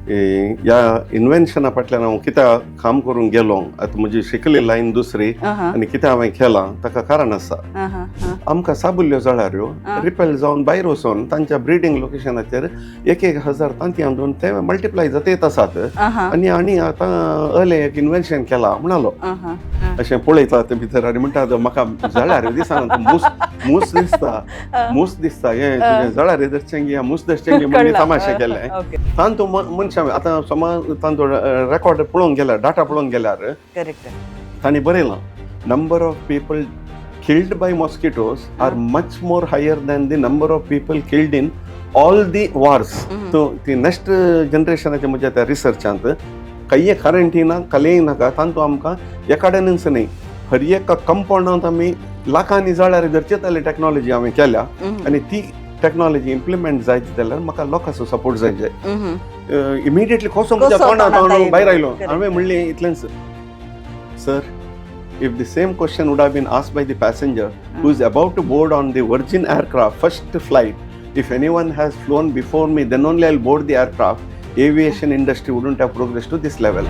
ह्या इन्व्हेन्शना फाटल्यान हांव कित्याक काम करून गेलो, आतां म्हजी शिकली लायन दुसरी आनी कित्याक हांवें केलां ताका कारण आसा. आमकां साबुल्ल्यो जळाऱ्यो रिपेल जावन भायर वचून तांच्या ब्रिडींग लोकेशनाचेर 1,000 तांतयां दोन ते मल्टिप्लाय जाता येत आसात. आनी आतां अर्ले एक इन्व्हेन्शन केलां म्हणालो अशें पळयता ते भितर आनी म्हणटा म्हाका जळाऱ्यो दिसना, मूस दिसता हे जळारे धरचेंगी मूस धरचेंगी म्हणजे तमाशे केले. तांतू मनशां आतां समज तांचो रेकॉर्ड पळोवंक गेल्यार डाटा पळोवंक गेल्यार तांणी बरयलां number of people killed by mosquitoes are much more higher than the number of people killed in all the wars. So the next generation म्हज्या त्या रिसर्चांत काही कारेंटीना कलेय नाका तांतू आमकां एकाडेनच न्ही हर एक कंपाउंडांत आमी लाखांनी जळारी धरचे जाल्यार टॅक्नॉलॉजी हांवें केल्या आनी ती टॅक्नॉलॉजी इम्प्लिमेंट जायची जाल्यार म्हाका लोकांचो सपोर्ट जाय जाय. इमिडिएटली कसो म्हज्या तोंडांत हांव भायर आयलो. हांवें म्हणलें इतलेंच sir, if the same question would have been asked by the passenger who is about to board on the Virgin aircraft first flight, if anyone has flown before me then only I'll board the aircraft, aviation industry wouldn't have progressed to this level.